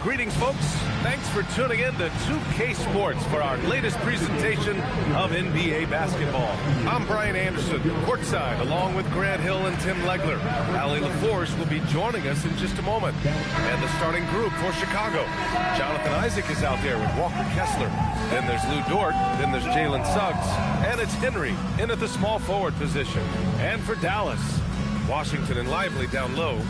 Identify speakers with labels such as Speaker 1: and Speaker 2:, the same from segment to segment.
Speaker 1: Greetings, folks. Thanks for tuning in to 2K Sports for our latest presentation of NBA basketball. I'm Brian Anderson, courtside, along with Grant Hill and Tim Legler. Allie LaForce will be joining us in just a moment. And the starting group for Chicago. Jonathan Isaac is out there with Walker Kessler. Then there's Lou Dort. Then there's Jalen Suggs. And it's Henry in at the small forward position. And for Dallas, Washington and Lively down low.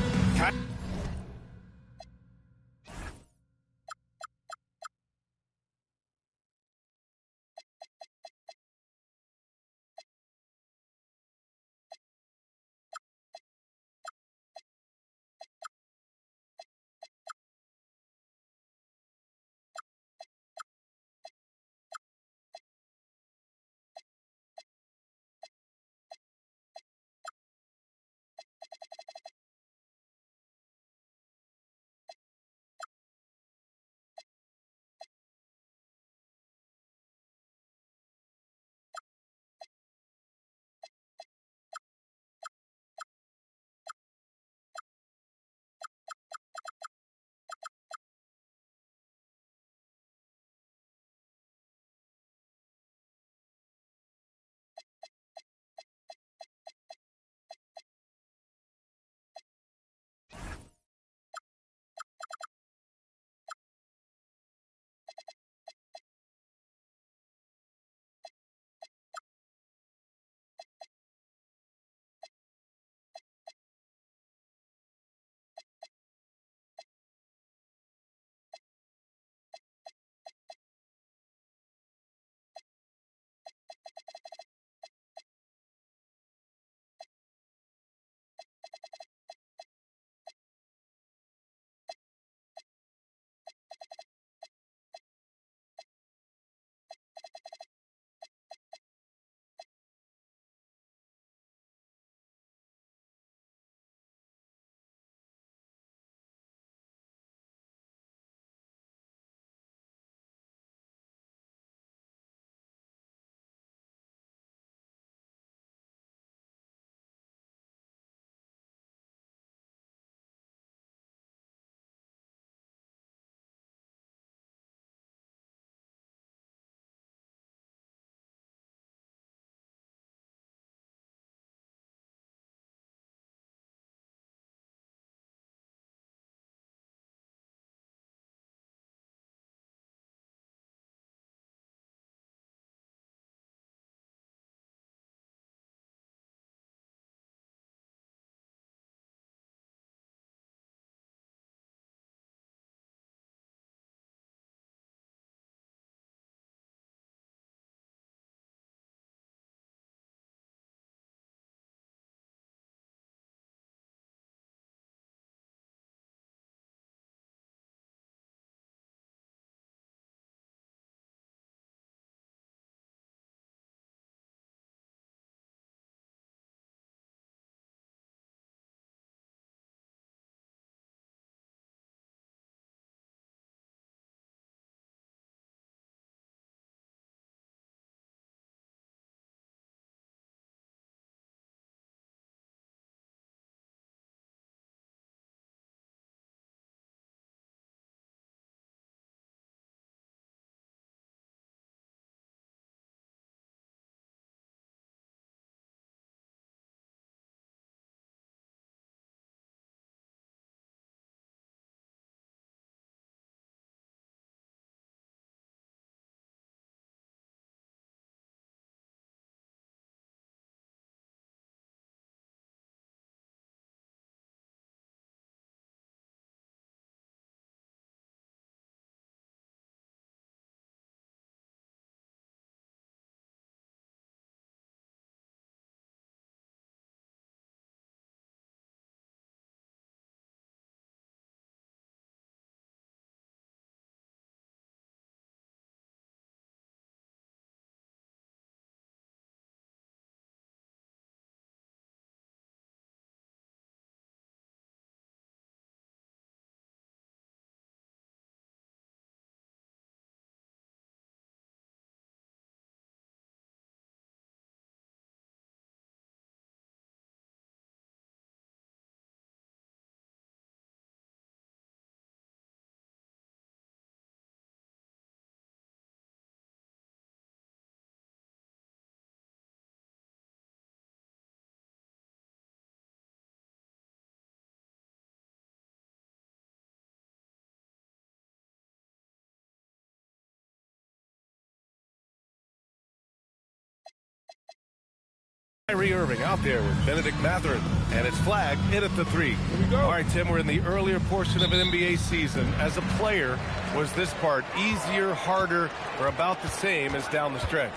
Speaker 1: Kyrie Irving out there with Benedict Mathurin, and it's flag in at the 3. All right, Tim, we're in the earlier portion of an NBA season. As a player, was this part easier, harder, or about the same as down the stretch?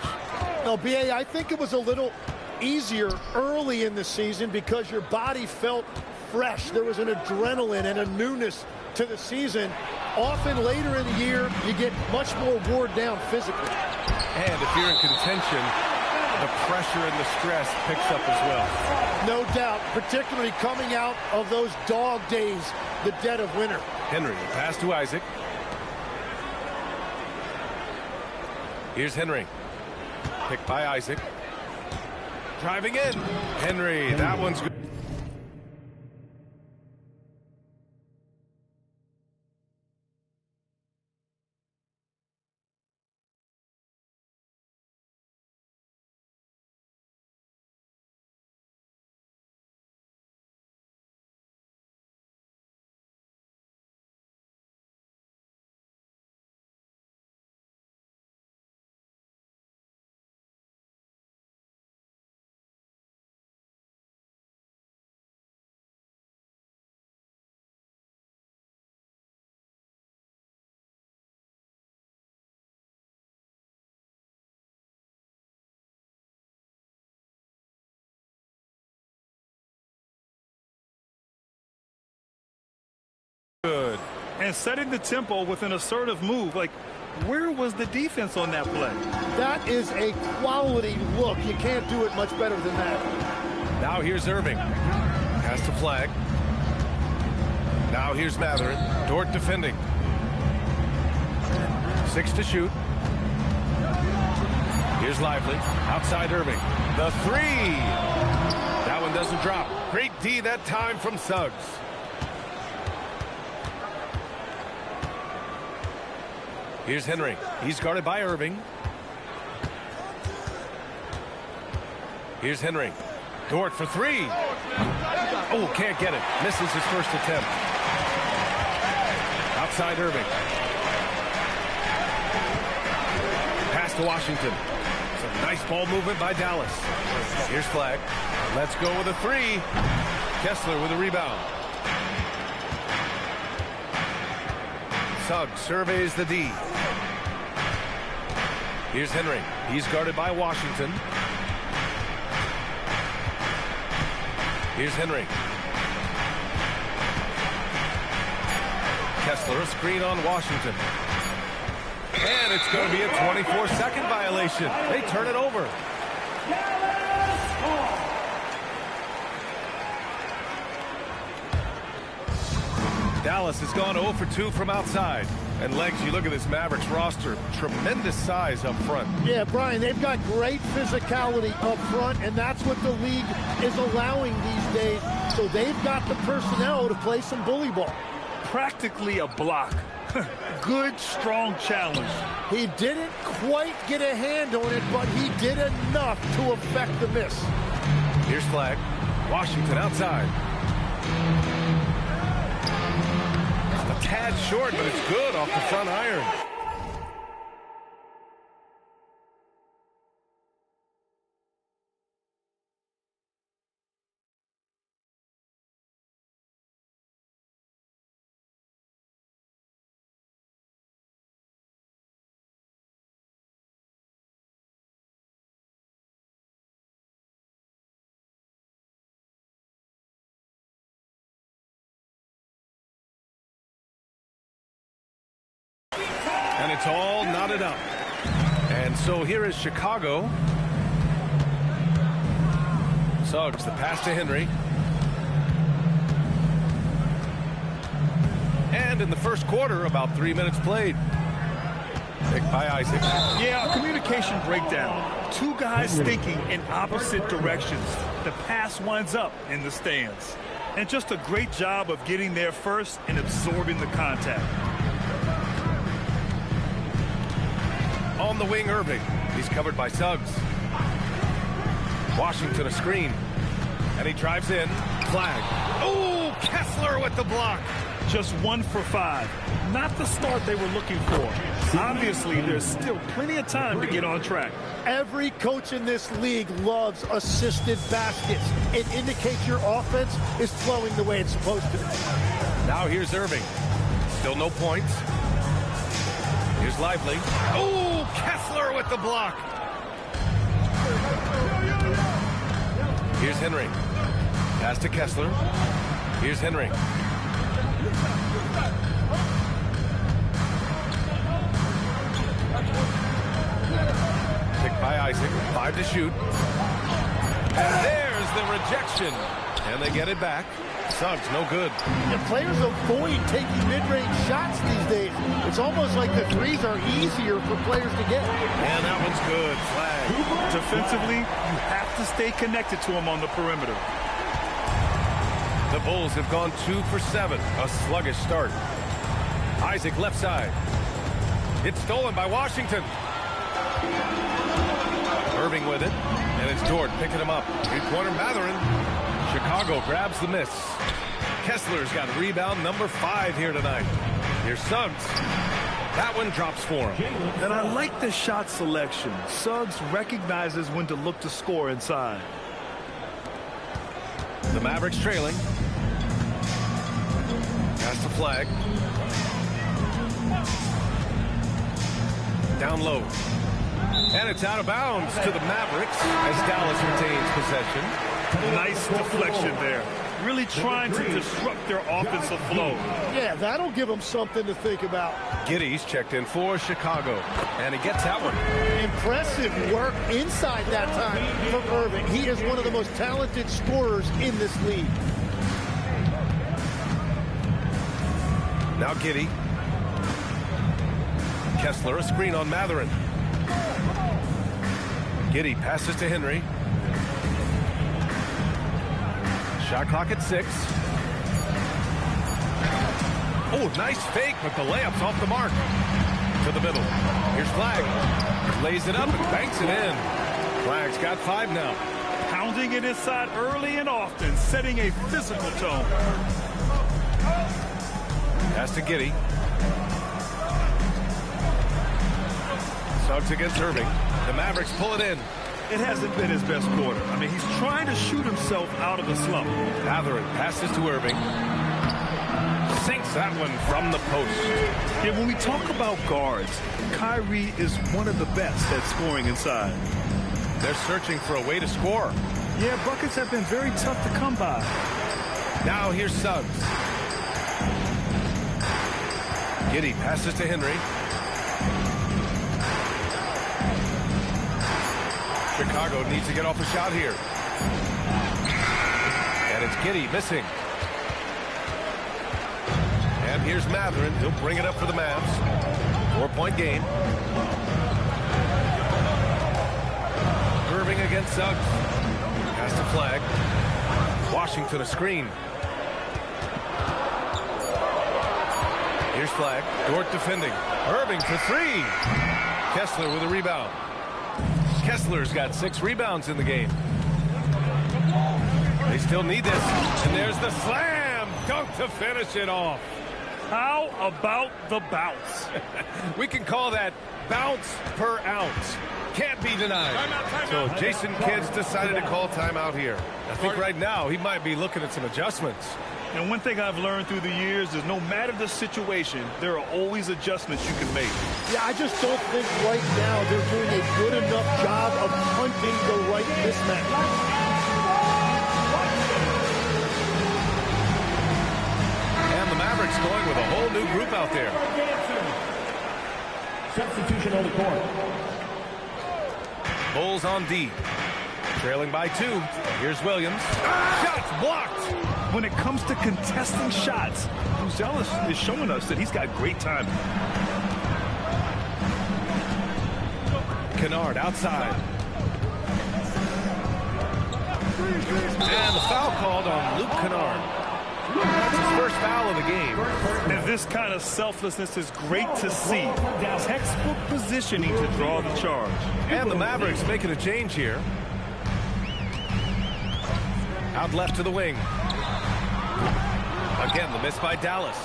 Speaker 2: No, B.A., I think it was a little easier early in the season because your body felt fresh. There was an adrenaline and a newness to the season. Often later in the year, you get much more wore down physically.
Speaker 1: And if you're in contention, the pressure and the stress picks up as well.
Speaker 2: No doubt, particularly coming out of those dog days, the dead of winter.
Speaker 1: Henry, pass to Isaac. Here's Henry. Picked by Isaac. Driving in. Henry, that one's good. Good.
Speaker 3: And setting the tempo with an assertive move. Like, where was the defense on that play?
Speaker 2: That is a quality look. You can't do it much better than that.
Speaker 1: Now here's Irving. Has to flag. Now here's Mathurin. Dort defending. 6 to shoot. Here's Lively. Outside Irving. The 3. That one doesn't drop. Great D that time from Suggs. Here's Henry. He's guarded by Irving. Here's Henry. Dort for 3. Oh, can't get it. Misses his first attempt. Outside Irving. Pass to Washington. Some nice ball movement by Dallas. Here's flag. Let's go with a 3. Kessler with a rebound. Suggs surveys the D. Here's Henry. He's guarded by Washington. Here's Henry. Kessler, a screen on Washington. And it's going to be a 24-second violation. They turn it over. Dallas has gone 0 for 2 from outside. And Legs, you look at this Mavericks roster, tremendous size up front.
Speaker 2: Yeah, Brian, they've got great physicality up front, and that's what the league is allowing these days. So they've got the personnel to play some bully ball.
Speaker 3: Practically a block. Good, strong challenge.
Speaker 2: He didn't quite get a hand on it, but he did enough to affect the miss.
Speaker 1: Here's flag. Washington outside. A tad short, but it's good off the front iron. And it's all knotted up. And so here is Chicago. Suggs, the pass to Henry. And in the first quarter, about 3 minutes played. Picked by Isaac.
Speaker 3: Yeah, communication breakdown. Two guys thinking in opposite directions. The pass winds up in the stands. And just a great job of getting there first and absorbing the contact.
Speaker 1: On the wing, Irving. He's covered by Suggs. Washington a screen. And he drives in. Flag. Oh, Kessler with the block.
Speaker 3: Just 1 for 5. Not the start they were looking for. Obviously, there's still plenty of time to get on track.
Speaker 2: Every coach in this league loves assisted baskets. It indicates your offense is flowing the way it's supposed to.
Speaker 1: Now here's Irving. Still no points. Here's Lively. Oh, Kessler with the block. Here's Henry. Pass to Kessler. Here's Henry. Picked by Isaac. 5 to shoot. And there's the rejection. And they get it back. Suggs, no good.
Speaker 2: And players avoid taking mid-range shots these days. It's almost like the threes are easier for players to get.
Speaker 1: And that one's good. Flag.
Speaker 3: Defensively, you have to stay connected to him on the perimeter.
Speaker 1: The Bulls have gone 2 for 7. A sluggish start. Isaac left side. It's stolen by Washington. Irving with it. And it's Dort picking him up. Three-pointer Mathurin. Chicago grabs the miss. Kessler's got rebound number 5 here tonight. Here's Suggs. That one drops for him.
Speaker 3: And I like the shot selection. Suggs recognizes when to look to score inside.
Speaker 1: The Mavericks trailing. Pass the flag. Down low. And it's out of bounds to the Mavericks as Dallas retains possession.
Speaker 3: Nice deflection there. Really trying to disrupt their offensive flow.
Speaker 2: Yeah, that'll give them something to think about.
Speaker 1: Giddey's checked in for Chicago. And he gets that one.
Speaker 2: Impressive work inside that time from Irving. He is one of the most talented scorers in this league.
Speaker 1: Now Giddey. Kessler, a screen on Mathurin. Giddey passes to Henry. Shot clock at 6. Oh, nice fake, but the layup's off the mark. To the middle. Here's Flag. Lays it up and banks it in. Flag's got 5 now.
Speaker 3: Pounding it inside early and often, setting a physical tone.
Speaker 1: Pass to Giddey. Suggs against Irving. The Mavericks pull it in.
Speaker 3: It hasn't been his best quarter. I mean, he's trying to shoot himself out of the slump.
Speaker 1: Mathurin passes to Irving. Sinks that one from the post.
Speaker 3: Yeah, when we talk about guards, Kyrie is one of the best at scoring inside.
Speaker 1: They're searching for a way to score.
Speaker 3: Yeah, buckets have been very tough to come by.
Speaker 1: Now here's Suggs. Giddey passes to Henry. Chicago needs to get off a shot here. And it's Giddey missing. And here's Mathurin. He'll bring it up for the Mavs. 4-point game. Irving against Suggs. Pass to Flag. Washington a screen. Here's Flag. Dort defending. Irving for 3. Kessler with a rebound. Kessler's got 6 rebounds in the game. They still need this. And there's the slam dunk to finish it off.
Speaker 3: How about the bounce?
Speaker 1: We can call that bounce per ounce. Can't be denied. So Jason Kidd's decided to call timeout here. I think right now he might be looking at some adjustments.
Speaker 3: And one thing I've learned through the years is no matter the situation, there are always adjustments you can make.
Speaker 2: Yeah, I just don't think right now they're doing a good enough job of hunting the right mismatch.
Speaker 1: And the Mavericks going with a whole new group out there.
Speaker 4: Substitution on the court.
Speaker 1: Bulls on D. Trailing by 2. Here's Williams. Shots blocked.
Speaker 3: When it comes to contesting shots, Uzelis is showing us that he's got great timing.
Speaker 1: Kennard outside. And the foul called on Luke Kennard. That's his first foul of the game.
Speaker 3: And this kind of selflessness is great to see. Textbook positioning to draw the charge.
Speaker 1: And the Mavericks making a change here. Out left to the wing. Again, the miss by Dallas.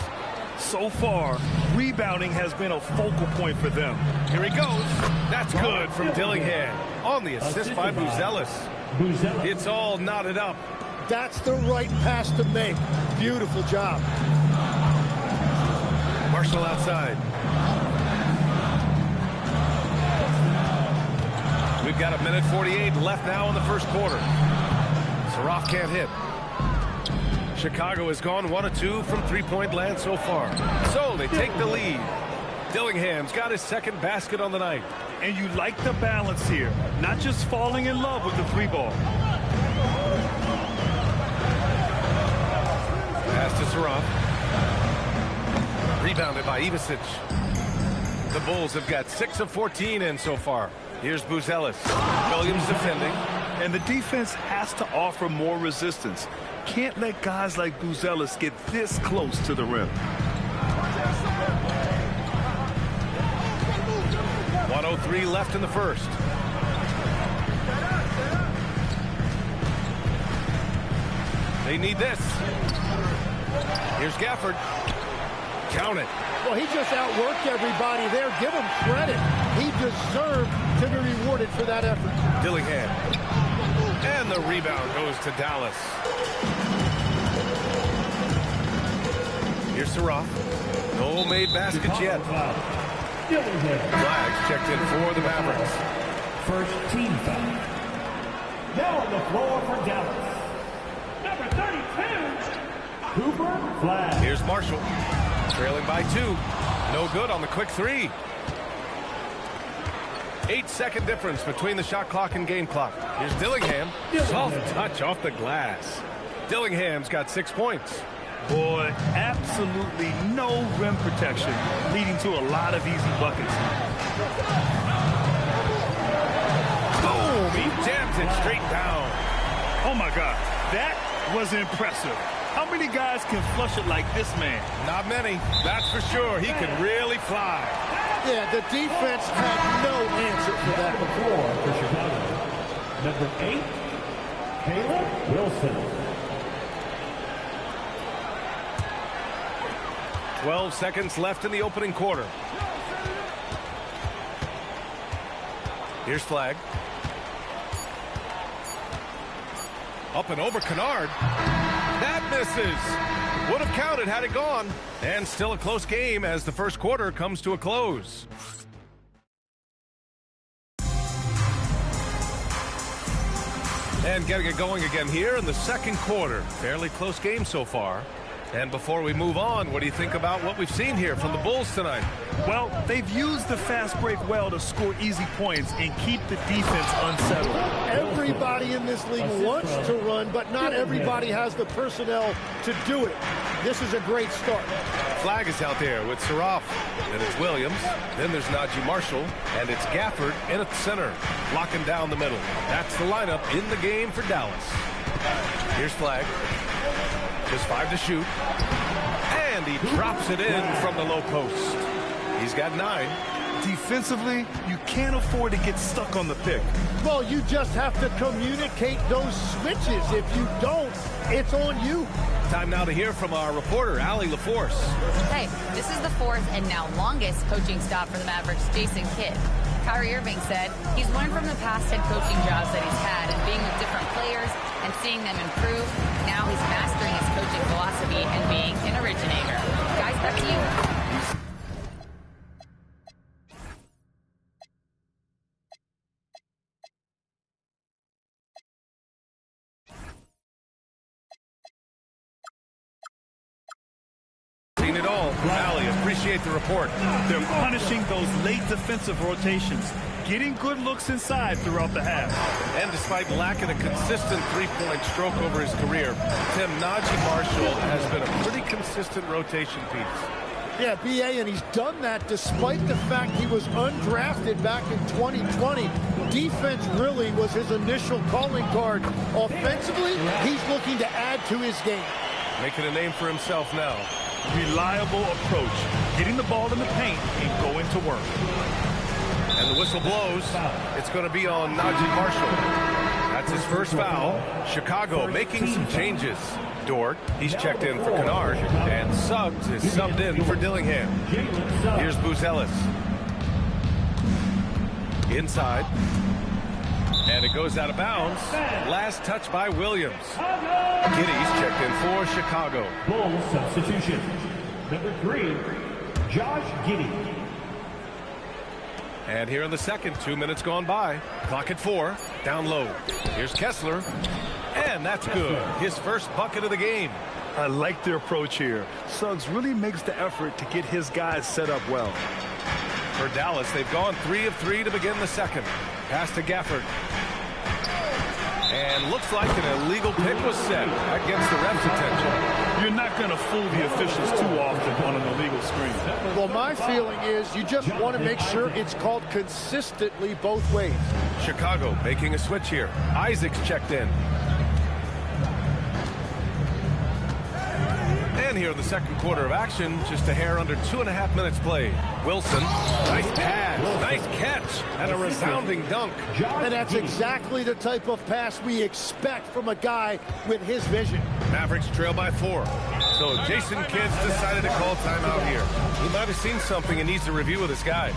Speaker 3: So far, rebounding has been a focal point for them.
Speaker 1: Here he goes. That's good from Dillingham. On the assist by Buzelis. It's all knotted up.
Speaker 2: That's the right pass to make. Beautiful job.
Speaker 1: Marshall outside. We've got 1:48 left now in the first quarter. Saraf can't hit. Chicago has gone 1 of 2 from three-point land so far. So they take the lead. Dillingham's got his second basket on the night.
Speaker 3: And you like the balance here. Not just falling in love with the three ball.
Speaker 1: Pass to Saraf. Rebounded by Ivisic. The Bulls have got 6 of 14 in so far. Here's Buzelis. Williams defending.
Speaker 3: And the defense has to offer more resistance. Can't let guys like Buzelis get this close to the rim.
Speaker 1: 1:03 left in the first. They need this. Here's Gafford. Count it.
Speaker 2: Well, he just outworked everybody there. Give him credit. He deserved to be rewarded for that effort.
Speaker 1: Dillingham. And the rebound goes to Dallas. Here's Saraf. No made baskets yet. Flags checked in for the Mavericks.
Speaker 4: First team foul. Now on the floor for Dallas. Number 32, Cooper Flag.
Speaker 1: Here's Marshall. Trailing by 2. No good on the quick 3. 8-second difference between the shot clock and game clock. Here's Dillingham. Soft touch off the glass. Dillingham's got 6 points.
Speaker 3: Boy, absolutely no rim protection, leading to a lot of easy buckets.
Speaker 1: Boom! He jams it straight down.
Speaker 3: Oh, my God. That was impressive. How many guys can flush it like this man?
Speaker 1: Not many. That's for sure. He can really fly.
Speaker 2: Yeah, the defense had no answer for that.
Speaker 4: Four for Chicago. Number 8, Caleb Wilson.
Speaker 1: 12 seconds left in the opening quarter. Here's Flag. Up and over Kennard. That misses. Would have counted had it gone. And still a close game as the first quarter comes to a close. And getting it going again here in the second quarter. Fairly close game so far. And before we move on, what do you think about what we've seen here from the Bulls tonight?
Speaker 3: Well, they've used the fast break well to score easy points and keep the defense unsettled.
Speaker 2: Everybody in this league wants to run, but not everybody has the personnel to do it. This is a great start.
Speaker 1: Flag is out there with Saraf. Then it's Williams. Then there's Najee Marshall. And it's Gafford in at the center, locking down the middle. That's the lineup in the game for Dallas. Here's Flag. Just 5 to shoot. And he drops it in from the low post. He's got 9.
Speaker 3: Defensively, you can't afford to get stuck on the pick.
Speaker 2: Well, you just have to communicate those switches. If you don't, it's on you.
Speaker 1: Time now to hear from our reporter, Allie LaForce.
Speaker 5: Hey, this is the 4th and now longest coaching stop for the Mavericks' Jason Kidd. Kyrie Irving said he's learned from the past head coaching jobs that he's had and being with different players and seeing them improve. Now he's mastering his coaching philosophy and being an originator. Guys, back to you.
Speaker 1: Seen it all. Allie, appreciate the report.
Speaker 3: They're punishing those late defensive rotations, getting good looks inside throughout the half.
Speaker 1: And despite lacking a consistent three-point stroke over his career, Tim, Najee Marshall has been a pretty consistent rotation piece.
Speaker 2: Yeah, B.A., and he's done that despite the fact he was undrafted back in 2020. Defense really was his initial calling card. Offensively, he's looking to add to his game.
Speaker 1: Making a name for himself now.
Speaker 3: Reliable approach, getting the ball in the paint and going to work.
Speaker 1: And the whistle blows. It's going to be on Najee Marshall. That's his first foul. Chicago making some changes. Dort, he's checked in for Kennard, and Suggs is subbed in for Dillingham. Here's Buzelis. Inside. And it goes out of bounds. Last touch by Williams. Giddey's checked in for Chicago.
Speaker 4: Bulls substitution. Number 3, Josh Giddey.
Speaker 1: And here in the second, 2 minutes gone by. Clock at 4. Down low. Here's Kessler. And that's good. His first bucket of the game.
Speaker 3: I like their approach here. Suggs really makes the effort to get his guys set up well.
Speaker 1: For Dallas, they've gone 3 of 3 to begin the second. Pass to Gafford. And looks like an illegal pick was set. That gets the ref's attention.
Speaker 3: You're not going to fool the officials too often on an illegal screen.
Speaker 2: Well, my feeling is you just want to make sure it's called consistently both ways.
Speaker 1: Chicago making a switch here. Isaac's checked in. And here in the second quarter of action, just a hair under 2.5 minutes played. Wilson, nice pass, nice catch, and a resounding dunk.
Speaker 2: And that's exactly the type of pass we expect from a guy with his vision.
Speaker 1: Mavericks trail by 4. So Jason Kidd's decided to call timeout here. He might have seen something and needs to review with his guys.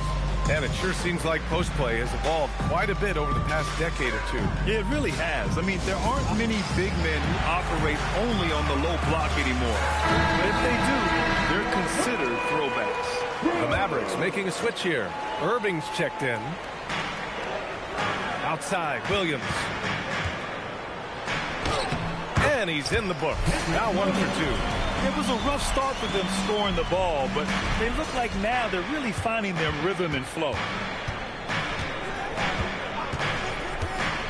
Speaker 1: And it sure seems like post play has evolved quite a bit over the past decade or two.
Speaker 3: It really has. I mean, there aren't many big men who operate only on the low block anymore. But if they do, they're considered throwbacks.
Speaker 1: The Mavericks making a switch here. Irving's checked in. Outside, Williams. And he's in the book. Now 1 for 2.
Speaker 3: It was a rough start for them scoring the ball, but they look like now they're really finding their rhythm and flow.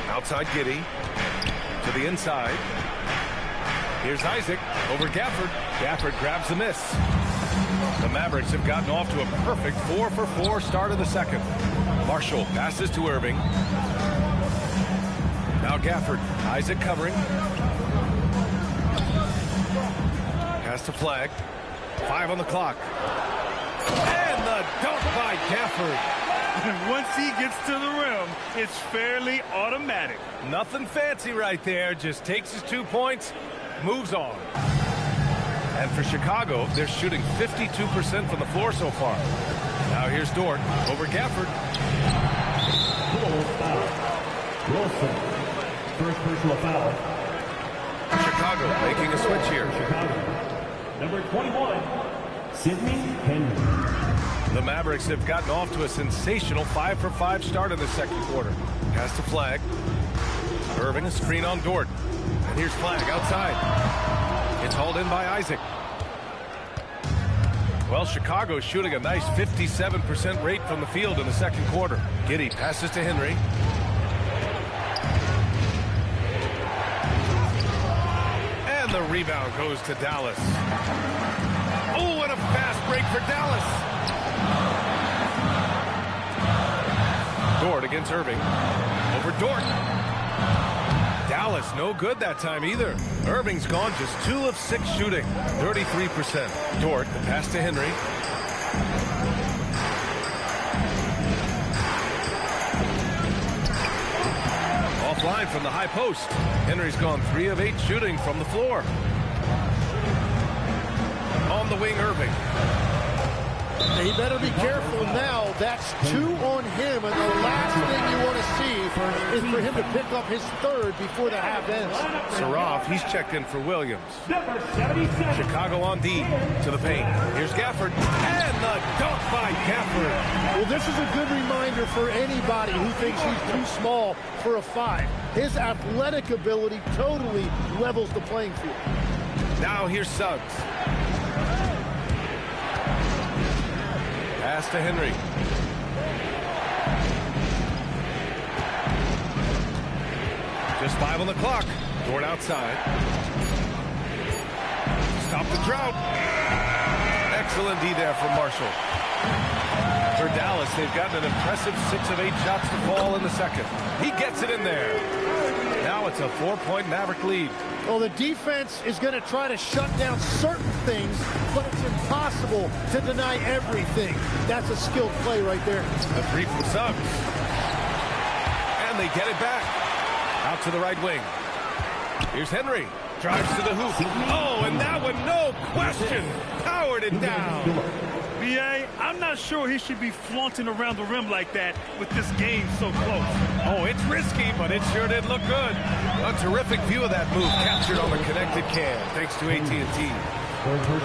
Speaker 1: Outside Giddey. To the inside. Here's Isaac over Gafford. Gafford grabs the miss. The Mavericks have gotten off to a perfect 4 for 4 start of the second. Marshall passes to Irving. Now Gafford. Isaac covering. Pass to Flag. 5 on the clock. And the dunk by Gafford.
Speaker 3: Once he gets to the rim, it's fairly automatic.
Speaker 1: Nothing fancy right there. Just takes his 2 points, moves on. And for Chicago, they're shooting 52% from the floor so far. Now here's Dort over Gafford.
Speaker 4: Wilson. First personal foul.
Speaker 1: Chicago making a switch here.
Speaker 4: Chicago. Number 21, Sidney Henry.
Speaker 1: The Mavericks have gotten off to a sensational 5 for 5 start in the second quarter. Pass to Flag. Irving a screen on Dort. And here's Flag outside. It's hauled in by Isaac. Well, Chicago's shooting a nice 57% rate from the field in the second quarter. Giddey passes to Henry. And the rebound goes to Dallas. Oh, and a fast break for Dallas. Dort against Irving. Over Dort. Dallas no good that time either. Irving's gone just 2 of 6 shooting. 33%. Dort, the pass to Henry. Offline from the high post. Henry's gone 3 of 8 shooting from the floor. On the wing, Irving.
Speaker 2: He better be careful now. That's 2 on him, and the last thing you want to see is for him to pick up his 3rd before the half ends.
Speaker 1: Saraf, he's checked in for Williams.
Speaker 4: Number 77.
Speaker 1: Chicago on D to the paint. Here's Gafford. And the dunk by Gafford.
Speaker 2: Well, this is a good reminder for anybody who thinks he's too small for a 5. His athletic ability totally levels the playing field.
Speaker 1: Now here's Suggs. Pass to Henry. Just 5 on the clock. Dort outside. Stop the drought. Excellent D there from Marshall. For Dallas, they've gotten an impressive 6 of 8 shots to fall in the second. He gets it in there. Now it's a 4-point Maverick lead.
Speaker 2: Well, the defense is going to try to shut down certain things, but it's impossible to deny everything. That's a skilled play right there.
Speaker 1: The 3 from Suggs. And they get it back. Out to the right wing. Here's Henry. Drives to the hoop. Oh, and that one, no question, powered it down.
Speaker 3: B.A., I'm not sure he should be flaunting around the rim like that with this game so close.
Speaker 1: Oh, it's risky, but it sure did look good. A terrific view of that move captured on the connected cam, thanks to AT&T.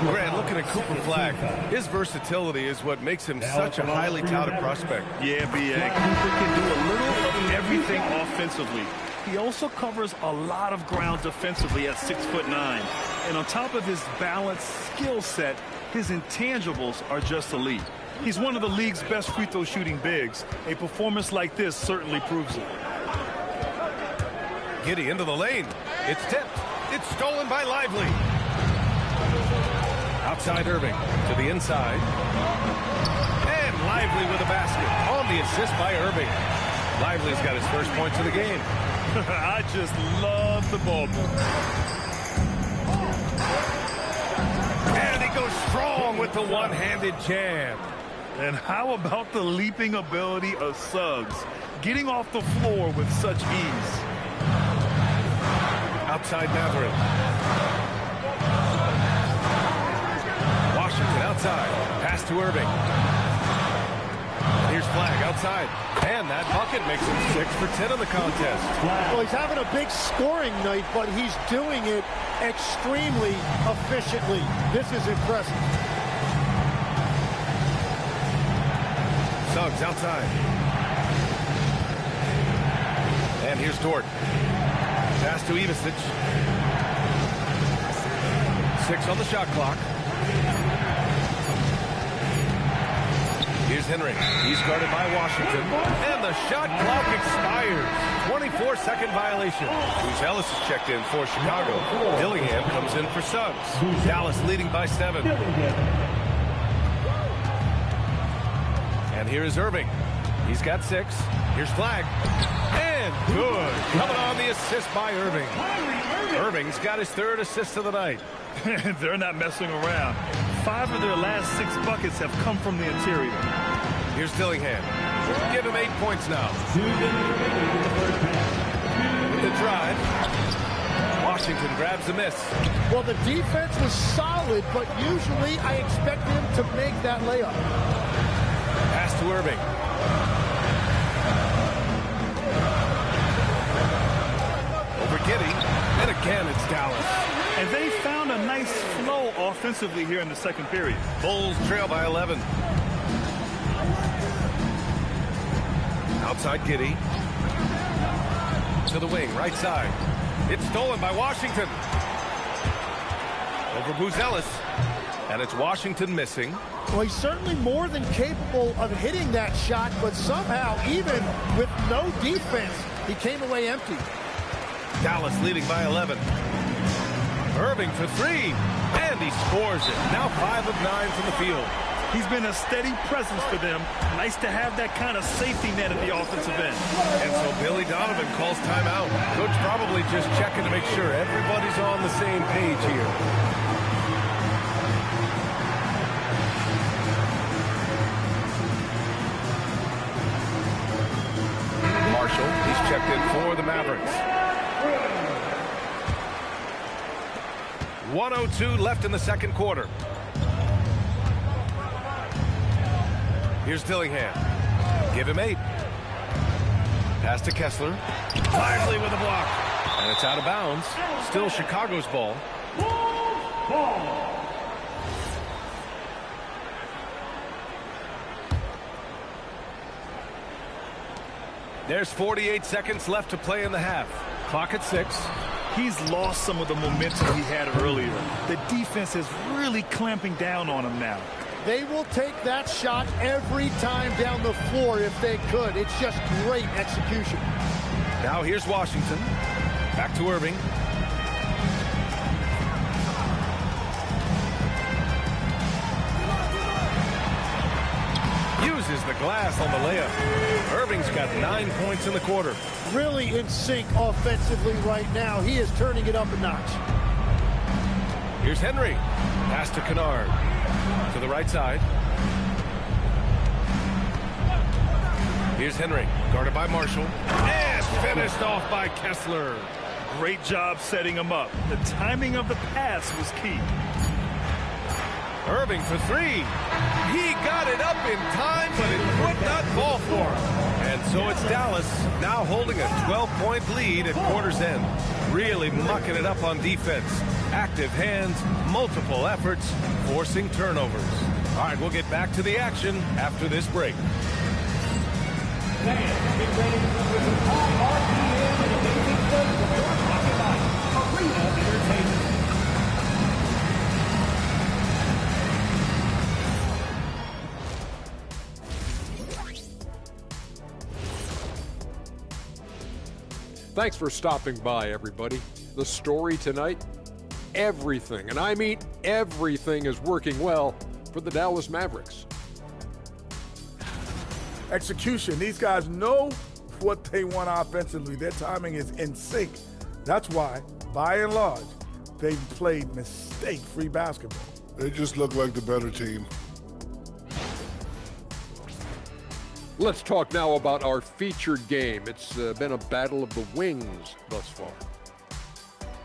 Speaker 1: Grant, looking at Cooper Flagg, his versatility is what makes him such a highly touted prospect.
Speaker 3: Yeah, B.A., Cooper can do a little of everything offensively. He also covers a lot of ground defensively at 6'9". And on top of his balanced skill set, his intangibles are just elite. He's one of the league's best free throw shooting bigs. A performance like this certainly proves it.
Speaker 1: Giddey into the lane. It's tipped. It's stolen by Lively. Outside Irving to the inside. And Lively with a basket on the assist by Irving. Lively's got his first points of the game.
Speaker 3: I just love the ball move.
Speaker 1: And he goes strong with the one-handed jam.
Speaker 3: And how about the leaping ability of Suggs, getting off the floor with such ease?
Speaker 1: Outside Mathurin. Washington outside. Pass to Irving. Here's Flagg outside. And that bucket makes him 6 for 10 in the contest.
Speaker 2: Well, he's having a big scoring night, but he's doing it extremely efficiently. This is impressive.
Speaker 1: Suggs outside. And here's Dort. Pass to Ivisic. 6 on the shot clock. Here's Henry. He's guarded by Washington. And the shot clock expires. 24-second violation. Ellis is checked in for Chicago. Dillingham comes in for Suggs. Dallas leading by 7. And here is Irving. He's got 6. Here's Flagg. And good. Coming on the assist by Irving. Irving's got his 3rd assist of the night.
Speaker 3: They're not messing around. 5 of their last 6 buckets have come from the interior.
Speaker 1: Here's Dillingham. Give him 8 points now. The drive. Washington grabs the miss.
Speaker 2: Well, the defense was solid, but usually I expect him to make that layup.
Speaker 1: Pass to Irving. Over Giddey. And again, it's Dallas.
Speaker 3: And they found a nice flow offensively here in the second period.
Speaker 1: Bulls trail by 11. Outside Giddey. To the wing, right side. It's stolen by Washington. Over Buzelis. And it's Washington missing.
Speaker 2: Well, he's certainly more than capable of hitting that shot, but somehow, even with no defense, he came away empty.
Speaker 1: Dallas leading by 11. Irving for 3, and he scores it. Now 5 of 9 from the field.
Speaker 3: He's been a steady presence for them. Nice to have that kind of safety net at the offensive end.
Speaker 1: And so Billy Donovan calls timeout. Coach probably just checking to make sure everybody's on the same page here. Marshall, he's checked in for the Mavericks. 1:02 left in the second quarter. Here's Dillingham. Give him 8. Pass to Kessler. Lively with a block. And it's out of bounds. Still Chicago's ball. There's 48 seconds left to play in the half. Clock at 6.
Speaker 3: He's lost some of the momentum he had earlier. The defense is really clamping down on him now.
Speaker 2: They will take that shot every time down the floor if they could. It's just great execution.
Speaker 1: Now here's Washington. Back to Irving. Uses the glass on the layup. Irving's got 9 points in the quarter.
Speaker 2: Really in sync offensively right now. He is turning it up a notch.
Speaker 1: Here's Henry. Pass to Kennard. To the right side. Here's Henry. Guarded by Marshall. And Finished off by Kessler.
Speaker 3: Great job setting him up. The timing of the pass was key.
Speaker 1: Irving for three. He got it up in time, but it would not fall for him. And so it's Dallas now holding a 12-point lead at quarter's end. Really mucking it up on defense. Active hands, multiple efforts, forcing turnovers. All right, we'll get back to the action after this break.
Speaker 4: Fans, get ready for the high RPM and amazing shows of your talking about Arena Entertainment.
Speaker 6: Thanks for stopping by, everybody. The story tonight, everything, and I mean everything, is working well for the Dallas Mavericks.
Speaker 7: Execution. These guys know what they want offensively. Their timing is in sync. That's why, by and large, they've played mistake-free basketball.
Speaker 8: They just look like the better team.
Speaker 6: Let's talk now about our featured game. It's been a battle of the wings thus far.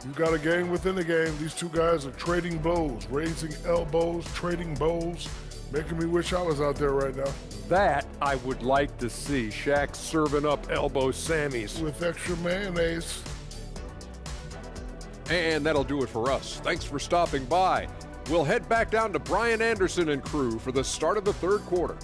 Speaker 8: You got a game within a game. These two guys are trading blows, raising elbows, trading bows, making me wish I was out there right now.
Speaker 6: That I would like to see. Shaq serving up elbow Sammys.
Speaker 8: With extra mayonnaise.
Speaker 6: And that'll do it for us. Thanks for stopping by. We'll head back down to Brian Anderson and crew for the start of the third quarter.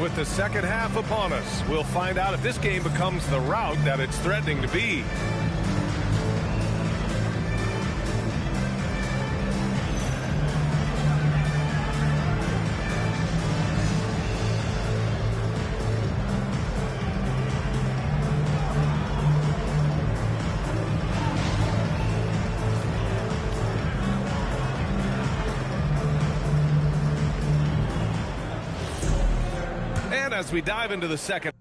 Speaker 1: With the second half upon us, we'll find out if this game becomes the rout that it's threatening to be. As we dive into the second.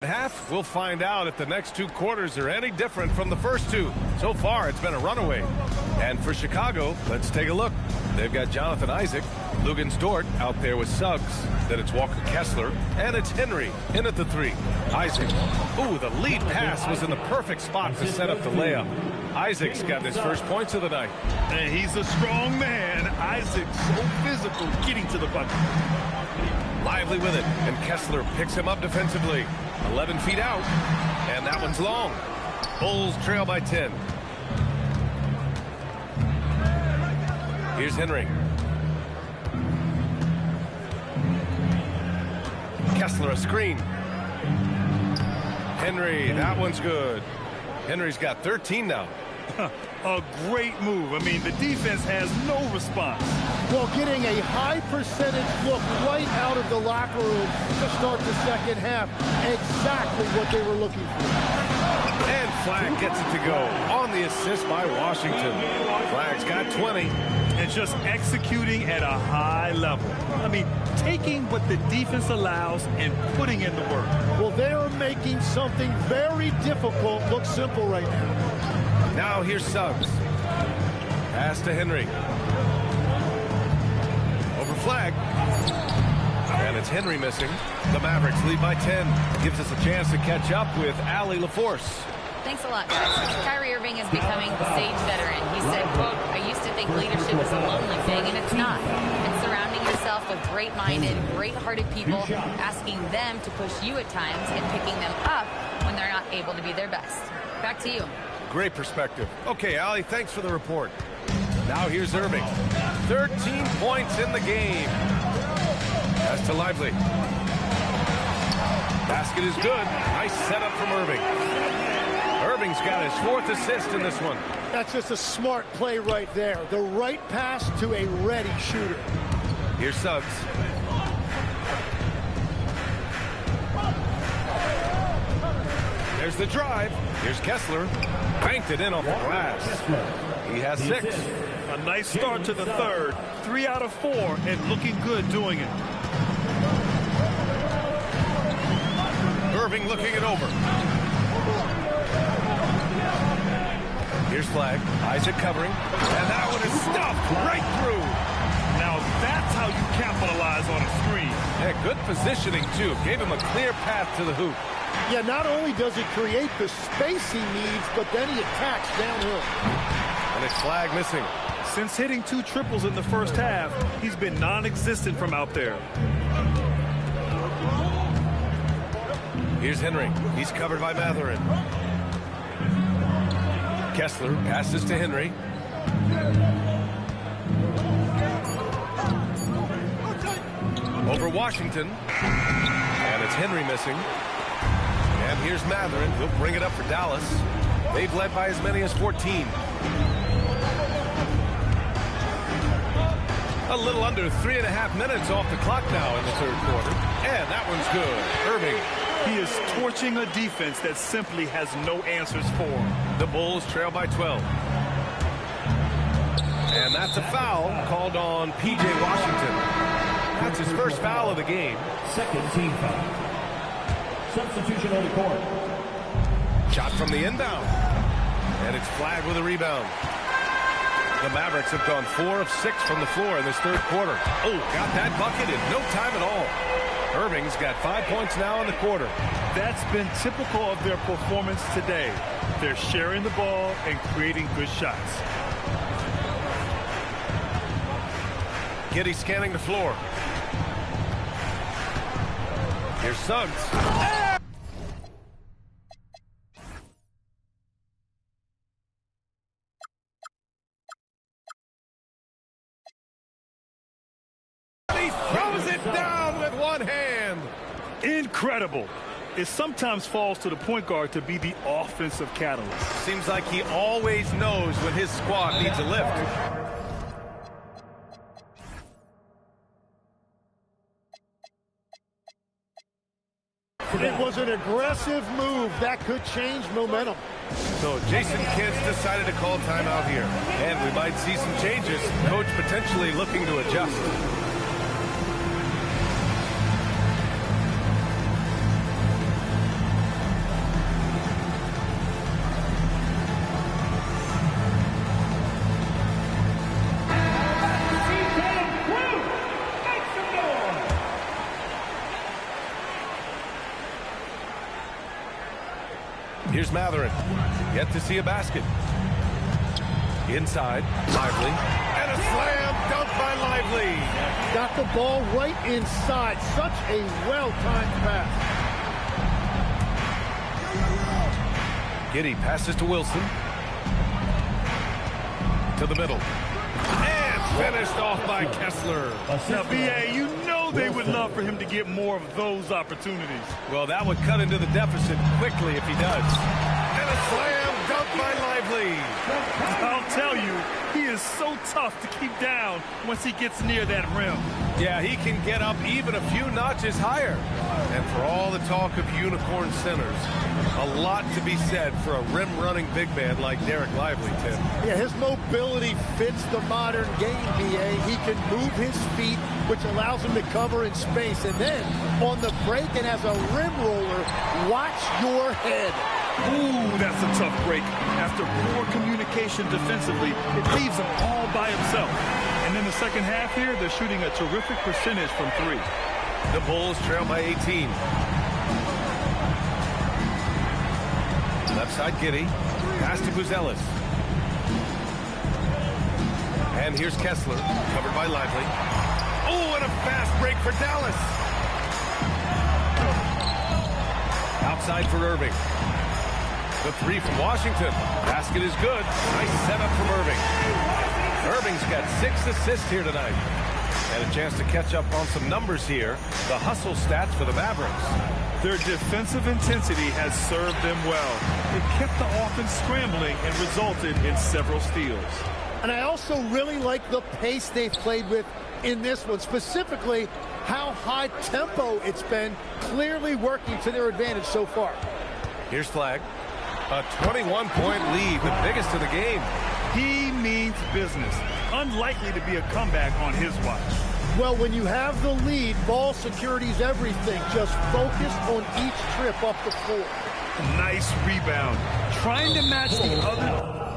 Speaker 1: Half, we'll find out if the next two quarters are any different from the first two. So far, it's been a runaway. And for Chicago, let's take a look. They've got Jonathan Isaac, Luguentz Dort out there with Suggs. Then it's Walker Kessler, and it's Henry in at the three. Isaac. Ooh, the lead pass was in the perfect spot to set up the layup. Isaac's got his first points of the night.
Speaker 3: And he's a strong man. Isaac's so physical getting to the bucket.
Speaker 1: Lively with it, and Kessler picks him up defensively. 11 feet out, and that one's long. Bulls trail by 10. Here's Henry. Kessler a screen. Henry, that one's good. Henry's got 13 now.
Speaker 3: A great move. I mean, the defense has no response.
Speaker 2: Well, getting a high percentage look right out of the locker room to start the second half. Exactly what they were looking for.
Speaker 1: And Flagg gets it to go on the assist by Washington. Flagg's got 20.
Speaker 3: And just executing at a high level. I mean, taking what the defense allows and putting in the work.
Speaker 2: Well, they are making something very difficult look simple right now.
Speaker 1: Now here's Suggs. Pass to Henry. Over Flagg. And it's Henry missing. The Mavericks lead by 10. Gives us a chance to catch up with Allie LaForce.
Speaker 5: Thanks a lot, guys. Kyrie Irving is becoming the sage veteran. He said, quote, I used to think leadership was a lonely thing, and it's not. And surrounding yourself with great-minded, great-hearted people, asking them to push you at times and picking them up when they're not able to be their best. Back to you.
Speaker 1: Great perspective. Okay, Allie, thanks for the report. Now here's Irving. 13 points in the game. Pass to Lively. Basket is good. Nice setup from Irving. Irving's got his 4th assist in this one.
Speaker 2: That's just a smart play right there. The right pass to a ready shooter.
Speaker 1: Here's Suggs. There's the drive. Here's Kessler. Banked it in off the glass. He has 6.
Speaker 3: A nice start to the third. 3 out of 4 and looking good doing it.
Speaker 1: Irving looking it over. Here's Flagg. Isaac covering. And that one is stuffed right through.
Speaker 3: Now that's how you capitalize on a screen.
Speaker 1: Yeah, good positioning, too. Gave him a clear path to the hoop.
Speaker 2: Yeah, not only does it create the space he needs, but then he attacks downhill.
Speaker 1: And it's Flagg missing.
Speaker 3: Since hitting 2 triples in the first half, he's been non-existent from out there.
Speaker 1: Here's Henry. He's covered by Mathurin. Kessler passes to Henry. Over Washington. And it's Henry missing. And here's Mathurin. He'll bring it up for Dallas. They've led by as many as 14. A little under 3.5 minutes off the clock now in the third quarter. And that one's good. Irving.
Speaker 3: He is torching a defense that simply has no answers for him.
Speaker 1: The Bulls trail by 12. And that's a foul called on P.J. Washington. That's his first foul of the game.
Speaker 4: Second team foul. Substitution on the court.
Speaker 1: Shot from the inbound. And it's Flagg with a rebound. The Mavericks have gone 4 of 6 from the floor in this third quarter. Oh, got that bucket in no time at all. Irving's got 5 points now in the quarter.
Speaker 3: That's been typical of their performance today. They're sharing the ball and creating good shots.
Speaker 1: Giddey scanning the floor. Here's Suggs. He throws it down with one hand.
Speaker 3: Incredible. It sometimes falls to the point guard to be the offensive catalyst.
Speaker 1: Seems like he always knows when his squad needs a lift.
Speaker 2: It was an aggressive move that could change momentum.
Speaker 1: So Jason Kidd decided to call timeout here. And we might see some changes. Coach potentially looking to adjust. Here's Mathurin. Yet to see a basket. Inside. Lively. And a slam dunk by Lively.
Speaker 2: Got the ball right inside. Such a well-timed pass.
Speaker 1: Giddey passes to Wilson. To the middle. And finished off by Kessler.
Speaker 3: Now, B.A., you know they would love for him to get more of those opportunities.
Speaker 1: Well, that would cut into the deficit quickly if he does. And a slam dunk blocked by Lively.
Speaker 3: I'll tell you, he is so tough to keep down once he gets near that rim.
Speaker 1: Yeah, he can get up even a few notches higher. And for all the talk of unicorn centers, a lot to be said for a rim-running big man like Dereck Lively, Tim.
Speaker 2: Yeah, his mobility fits the modern game, BA. He can move his feet, which allows him to cover in space. And then, on the break and as a rim roller, watch your head.
Speaker 3: Ooh, that's a tough break. After poor communication defensively, it leaves him all by himself. And in the second half here, they're shooting a terrific percentage from three.
Speaker 1: The Bulls trail by 18. Left side, Giddey. Pass to Buzelis. And here's Kessler, covered by Lively. Oh, and a fast break for Dallas. Outside for Irving. The three from Washington. Basket is good. Nice setup from Irving. Irving's got 6 assists here tonight. And a chance to catch up on some numbers here. The hustle stats for the Mavericks.
Speaker 3: Their defensive intensity has served them well. It kept the offense scrambling and resulted in several steals.
Speaker 2: And I also really like the pace they've played with in this one, specifically how high tempo it's been, clearly working to their advantage so far.
Speaker 1: Here's Flagg. A 21-point lead, the biggest of the game.
Speaker 3: He means business. Unlikely to be a comeback on his watch.
Speaker 2: Well, when you have the lead, ball security's everything. Just focus on each trip up the floor.
Speaker 3: Nice rebound. Trying to match the other.